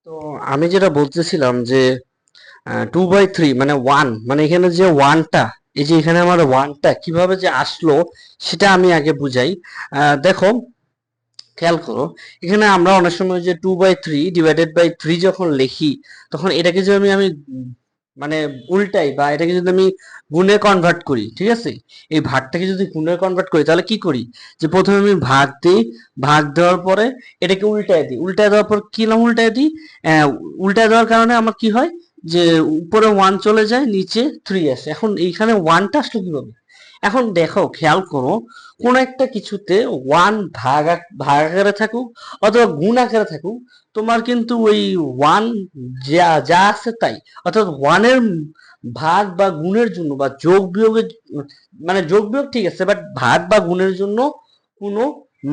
তো আমি যেটা বলতেছিলাম যে 2/3 মানে 1, মানে এখানে যে ওয়ানটা, এই যে এখানে আমার ওয়ানটা কিভাবে যে আসলো সেটা আমি আগে বুঝাই। দেখো, খেয়াল করো, এখানে আমরা অনেক সময় যে 2/3 / 3 যখন লিখি, তখন এটাকে যদি আমি মানে উল্টাই, বা এটাকে যদি আমি গুণে কনভার্ট করি, ঠিক আছে, এই ভাগটাকে যদি গুণে কনভার্ট করি তাহলে কি করি, যে প্রথমে আমি ভাগ দিই, ভাগ দেওয়ার পরে এটাকে উল্টায় দিই, উল্টায় দেওয়ার পর কি নাম উল্টায় দিই, আহ, উল্টায় দেওয়ার কারণে আমার কি হয়, যে উপরে ওয়ান চলে যায়, নিচে থ্রি আসে। এখন এইখানে ওয়ানটা আসলো কিভাবে? এখন দেখো, খেয়াল করো, কোন একটা কিছুতে ওয়ান ভাগ আকারে থাকুক অথবা গুণ আকারে থাকুক, তোমার কিন্তু ওই ওয়ান যা যা আছে তাই, অর্থাৎ ওয়ানের ভাগ বা গুণের জন্য বা যোগ বিয়োগের, মানে যোগ বিয়োগ ঠিক আছে, বাট ভাগ বা গুণের জন্য কোনো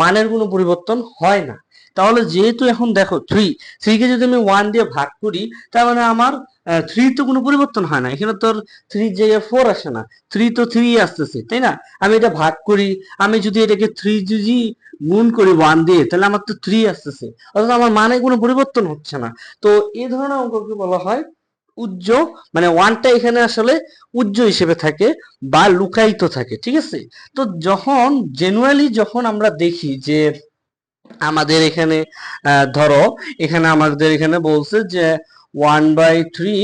মানের কোনো পরিবর্তন হয় না। তাহলে যেহেতু এখন দেখো থ্রি কে যদি আমি ওয়ান দিয়ে ভাগ করি, তার মানে আমার থ্রি তো কোনো পরিবর্তন হয় না, এখানে তোর থ্রির জায়গায় ফোর আসে না, থ্রি তো থ্রি আসতেছে, তাই না? আমি এটা ভাগ করি, আমি যদি এটাকে থ্রি যদি গুণ করি ওয়ান দিয়ে, তাহলে আমার তো থ্রি আসতেছে, অর্থাৎ আমার মানে কোনো পরিবর্তন হচ্ছে না। তো এই ধরনের অঙ্ককে বলা হয় উজ্জ, মানে ওয়ানটা এখানে আসলে উজ্জ হিসেবে থাকে বা লুকায়িত থাকে, ঠিক আছে? তো যখন জেনুয়ালি যখন আমরা দেখি যে আমাদের এখানে ধরো, এখানে আমাদের এখানে বলছে যে 1/3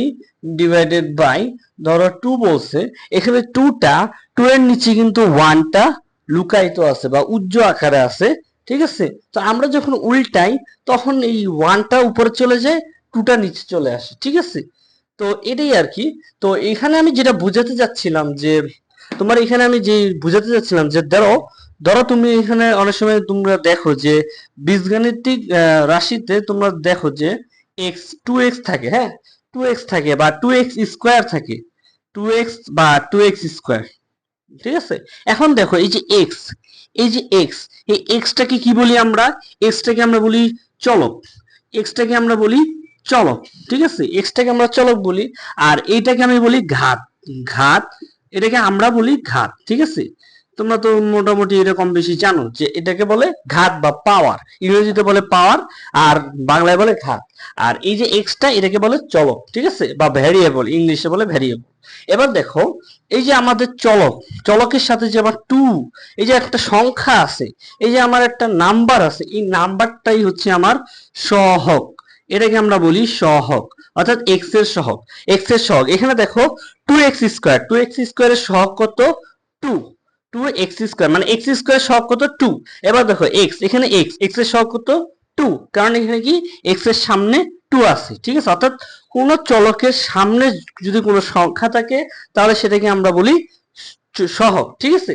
ডিভাইডেড বাই ধরো টু বলছে, এখানে টু এর নিচে কিন্তু ওয়ানটা লুকায়িত আছে বা উজ্জ আকারে আছে, ঠিক আছে? তো আমরা যখন উল্টাই, তখন এই ওয়ানটা উপরে চলে যায়, টুটা নিচে চলে আসে, ঠিক আছে? তো এটাই আর কি। তো এখানে আমি যেটা বুঝাতে যাচ্ছিলাম যে, তোমার এখানে আমি যে বুঝাতে যাচ্ছিলাম যে, ধরো ধরো তুমি এখানে অনেক সময় তোমরা দেখো যে বীজগাণিতিক রাশিতে তোমরা দেখো যে টু এক্স থাকে, হ্যাঁ, টু এক্স থাকে বা টু এক্স স্কোয়ার থাকে, টু এক্স বা টু এক্স স্কোয়ার, ঠিক আছে? এখন দেখো, এই যে এক্স, এই যে এক্স, এই এক্সটাকে কি বলি আমরা? এক্সটাকে আমরা বলি চলক, এক্সটাকে আমরা বলি চলক, ঠিক আছে? এক্সটাকে আমরা চলক বলি, আর এইটাকে আমি বলি ঘাত, ঘাত, এটাকে আমরা বলি ঘাত, ঠিক আছে? তোমরা তো মোটামুটি এটা কম বেশি জানো যে এটাকে বলে ঘাত বা পাওয়ার, ইংরেজিতে বলে পাওয়ার, আর বাংলায় বলে ঘাত। আর এই যে এক্সটা, এটাকে বলে চলক, ঠিক আছে, বা ভ্যারিয়েবল, ইংলিশে বলে ভ্যারিয়েবল। এবার দেখো, এই যে আমাদের চলক, চলকের সাথে যে আবার টু, এই যে একটা সংখ্যা আছে, এই যে আমার একটা নাম্বার আছে, এই নাম্বারটাই হচ্ছে আমার সহগ, এটাকে আমরা বলি সহগ, অর্থাৎ এক্স এর সহগ, এক্স এর সহগ। এখানে দেখো, টু এক্স স্কোয়ারের সহগ কত? টু, টু এক্স স্কোয়ার, মানে এক্স স্কোয়ার সহগ কত? টু। এবার দেখো এক্স, এখানে এক্স, এক্স এর সহগ কত? টু, কারণ এখানে কি এক্স এর সামনে টু আছে, ঠিক আছে? অর্থাৎ কোন চলকের সামনে যদি কোনো সংখ্যা থাকে, তাহলে সেটাকে আমরা বলি সহগ, ঠিক আছে?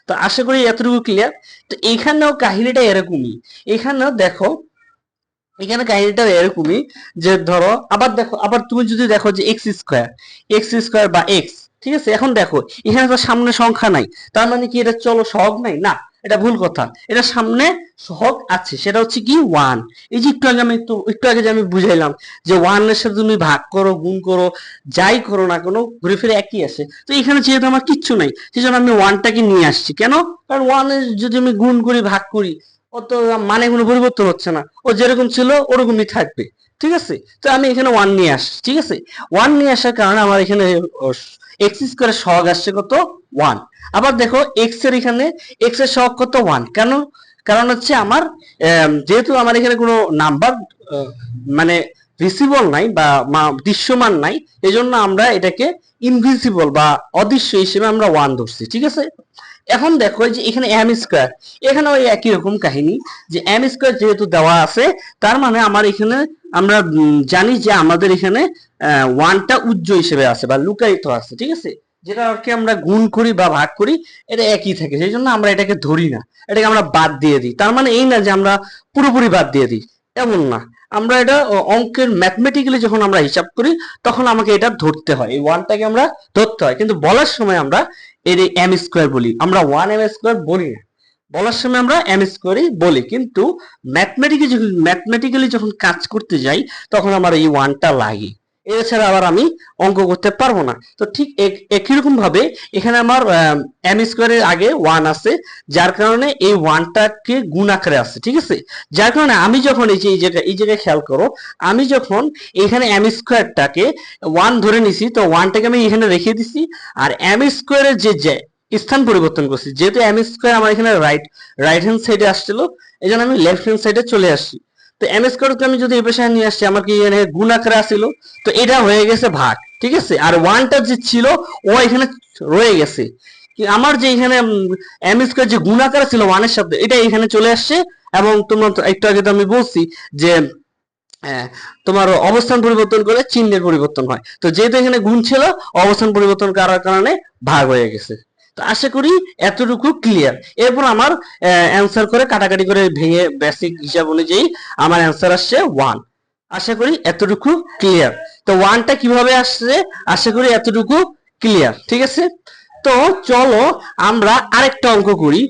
তো আশা করি এতটুকু ক্লিয়ার। তো এইখানেও কাহিনীটা এরকমই, এখানেও দেখো, এখানে কাহিনীটা এরকমই, যে ধরো আবার দেখো, আবার তুমি যদি দেখো যে এক্স স্কোয়ার বা এক্স, ঠিক আছে? এখন দেখো, এখানে তো সামনে সংখ্যা নাই, তার মানে কি এটা চলো সহগ নাই? না, এটা ভুল কথা, এটা সামনে সহগ আছে, সেটা হচ্ছে কি ওয়ান। এই যে একটু আগে যে আমি বুঝাইলাম যে ওয়ান এর সাথে তুমি ভাগ করো, গুণ করো, যাই করো না কোনো, ঘুরে ফিরে একই আসে। তো এখানে যেহেতু আমার কিচ্ছু নাই, সেজন্য আমি ওয়ানটাকে নিয়ে আসছি। কেন? কারণ ওয়ান এর যদি আমি গুণ করি, ভাগ করি, ও তো মানে কোনো পরিবর্তন হচ্ছে না, ও যেরকম ছিল ওরকমই থাকবে, ঠিক আছে? তো আমি এখানে ওয়ান নিয়ে আসছি, ঠিক আছে? ওয়ান নিয়ে আসার কারণে আমার এখানে এক্স স্কোয়ারের সহগ আসছে কত? ওয়ান। আবার দেখো, এক্স এর এখানে এক্স এর সহগ কত? ওয়ান। কেন? কারণ হচ্ছে আমার যেহেতু আমার এখানে কোনো নাম্বার মানে ভিসিবল নাই বা দৃশ্যমান নাই, এজন্য আমরা এটাকে ইনভিজিবল বা অদৃশ্য হিসেবে আমরা ওয়ান ধরছি, ঠিক আছে? এখন দেখো, যে এখানে এম স্কোয়ার, এখানে ওই একই রকম কাহিনী, যে এম স্কোয়ার যেহেতু দেওয়া আছে, তার মানে আমার এখানে আমরা জানি যে আমাদের এখানে ওয়ানটা উজ্জ্ব হিসেবে আছে বা লুকায়িত আছে, ঠিক আছে? যেটা আর কি আমরা গুণ করি বা ভাগ করি, এটা একই থাকে, সেই জন্য আমরা এটাকে ধরি না, এটাকে আমরা বাদ দিয়ে দিই। তার মানে এই না যে আমরা পুরোপুরি বাদ দিয়ে দিই, এমন না। আমরা এটা অঙ্কের ম্যাথমেটিক্যালি যখন আমরা হিসাব করি, তখন আমাকে এটা ধরতে হয়, এই ওয়ানটাকে আমরা ধরতে হয়, কিন্তু বলার সময় আমরা এর এম স্কোয়ার বলি, আমরা ওয়ান এম স্কোয়ার বলি না, বলার সময় আমরা এম স্কোয়ারই বলি। কিন্তু ম্যাথমেটিক্যালি যখন কাজ করতে যাই, তখন আমার এই ওয়ানটা লাগে। এছাড়া আবার আমি অঙ্ক করতে পারবো না। তো ঠিক একই রকম ভাবে এখানে আমার এম স্কোয়ারের আগে ওয়ান আছে, যার কারণে এই ওয়ানটাকে গুণ আকারে আছে, ঠিক আছে। যার কারণে আমি যখন এই জায়গায় খেয়াল করো, আমি যখন এখানে এম স্কোয়ারটাকে ওয়ান ধরে নিছি, তো ওয়ানটাকে আমি এখানে রেখে দিছি, আর এম স্কোয়ারের যে স্থান পরিবর্তন করছি, যেহেতু এম স্কোয়ার আমার এখানে রাইট হ্যান্ড সাইডে আসছিল, এই জন্য আমি লেফট হ্যান্ড সাইডে চলে আসছি। তো এম স্কোয়ারকে আমি যদি এই পাশে নিয়ে আসছি, আমার কি এখানে গুণ আকারে আসছিল, তো এটা হয়ে গেছে ভাগ, ঠিক আছে। আর ওয়ানটা যে ছিল ও এখানে রয়ে গেছে, আমার যে এখানে এম স্কোয়ার যে গুণ আকারে ছিল ওয়ানের সাথে, এটা এখানে চলে আসছে। এবং তোমরা একটু আগে তো আমি বলছি যে তোমার অবস্থান পরিবর্তন করলে চিহ্নের পরিবর্তন হয়, তো যেহেতু এখানে গুণ ছিল, অবস্থান পরিবর্তন করার কারণে ভাগ হয়ে গেছে। তো আশা করি এতটুকু ক্লিয়ার। এরপর আমার অ্যান্সার করে কাটাকাটি করে ভেঙে বেসিক হিসাব অনুযায়ী আমার অ্যান্সার আসছে ওয়ান। আশা করি এতটুকু ক্লিয়ার। তো ওয়ানটা কিভাবে আসছে, আশা করি এতটুকু ক্লিয়ার, ঠিক আছে। তো চলো আমরা আরেকটা অঙ্ক করি।